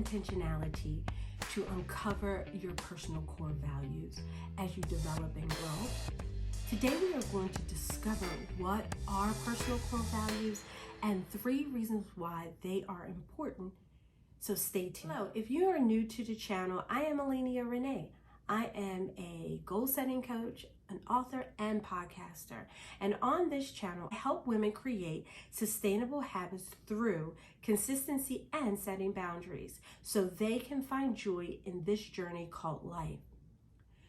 intentionality to uncover your personal core values as you develop and grow. Today we are going to discover what are personal core values and 3 reasons why they are important. So stay tuned. Hello, if you are new to the channel, I am Allenia Renee. I am a goal-setting coach, an author, and podcaster. And on this channel, I help women create sustainable habits through consistency and setting boundaries so they can find joy in this journey called life.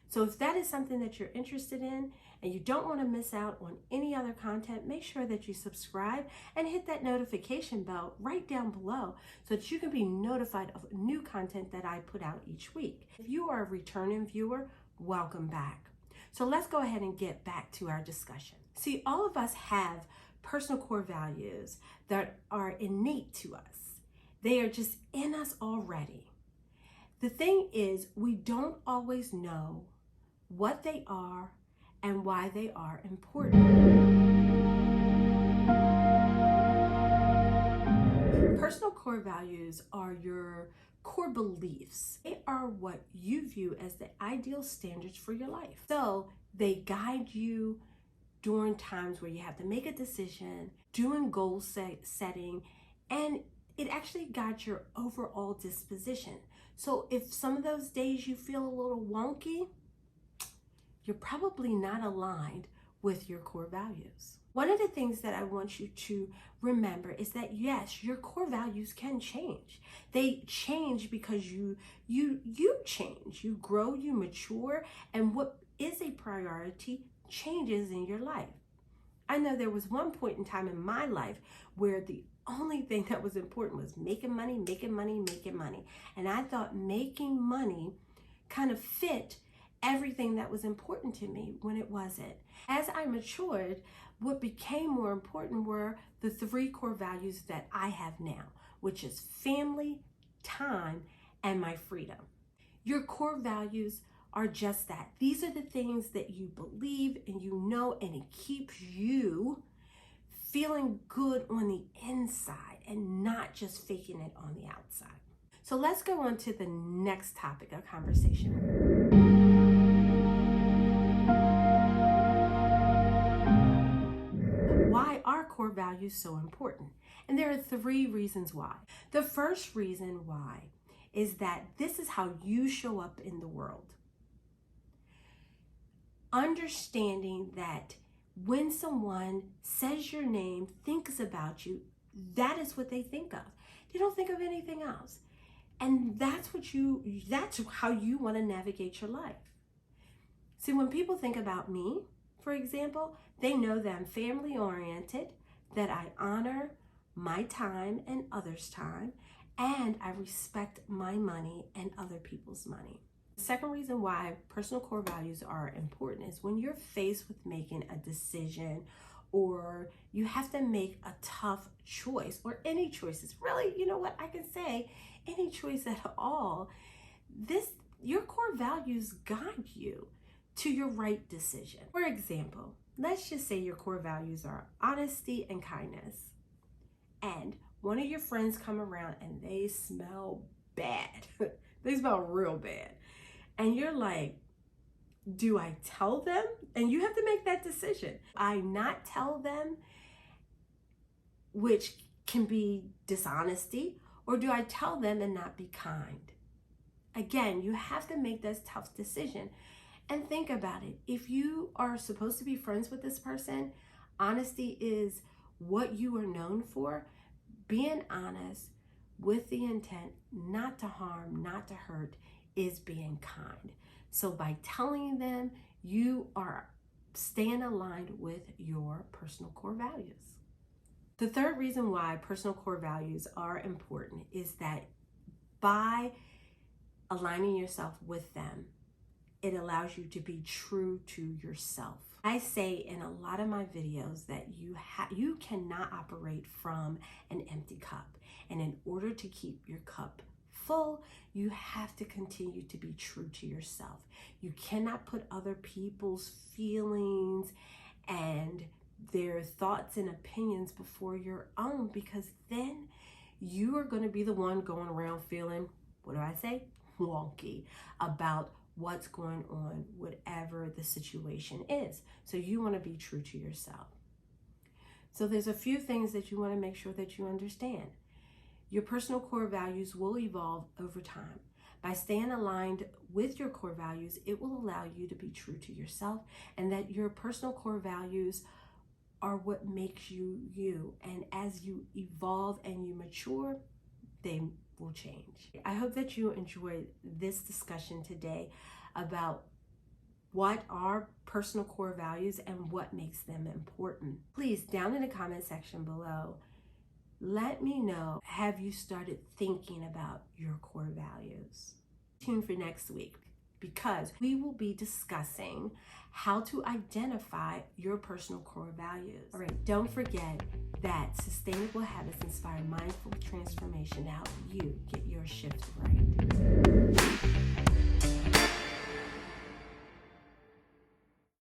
So if that is something that you're interested in and you don't want to miss out on any other content, make sure that you subscribe and hit that notification bell right down below so that you can be notified of new content that I put out each week. If you are a returning viewer, welcome back. So let's go ahead and get back to our discussion. See, all of us have personal core values that are innate to us. They are just in us already. The thing is, we don't always know what they are and why they are important. Personal core values are your core beliefs. They are what you view as the ideal standards for your life. So they guide you during times where you have to make a decision, doing goal setting, and it actually guides your overall disposition. So if some of those days you feel a little wonky, you're probably not aligned with your core values. One of the things that I want you to remember is that yes, your core values can change. They change because you change, you grow, you mature, and what is a priority changes in your life. I know there was one point in time in my life where the only thing that was important was making money. And I thought making money kind of fit everything that was important to me when it wasn't. As I matured, what became more important were the 3 core values that I have now, which is family, time, and my freedom. Your core values are just that. These are the things that you believe and you know, and it keeps you feeling good on the inside and not just faking it on the outside. So let's go on to the next topic of conversation. Why are core values so important? And there are 3 reasons why. The first reason why is that this is how you show up in the world. Understanding that when someone says your name, thinks about you, that is what they think of. They don't think of anything else. And that's how you want to navigate your life. See, when people think about me, for example, they know that I'm family oriented, that I honor my time and others' time, and I respect my money and other people's money. The second reason why personal core values are important is when you're faced with making a decision or you have to make a tough choice, or any choices, really, you know what I can say, any choice at all, your core values guide you to your right decision. For example, let's just say your core values are honesty and kindness, and one of your friends come around and they smell bad. They smell real bad. And you're like, do I tell them? And you have to make that decision. I not tell them, which can be dishonesty, or do I tell them and not be kind? Again, you have to make this tough decision. And think about it. If you are supposed to be friends with this person, honesty is what you are known for. Being honest with the intent not to harm, not to hurt, is being kind. So by telling them, you are staying aligned with your personal core values. The third reason why personal core values are important is that by aligning yourself with them, it allows you to be true to yourself. I say in a lot of my videos that you cannot operate from an empty cup. And in order to keep your cup full, you have to continue to be true to yourself. You cannot put other people's feelings and their thoughts and opinions before your own, because then you are going to be the one going around feeling what do I say? Wonky about what's going on, whatever the situation is. So you want to be true to yourself. So there's a few things that you want to make sure that you understand. Your personal core values will evolve over time. By staying aligned with your core values, it will allow you to be true to yourself, and that your personal core values are what makes you you. And as you evolve and you mature, they will change. I hope that you enjoyed this discussion today about what are personal core values and what makes them important. Please, down in the comment section below, let me know, have you started thinking about your core values? Tune for next week, because we will be discussing how to identify your personal core values. All right, don't forget that sustainable habits inspire mindful transformation to help you get your shift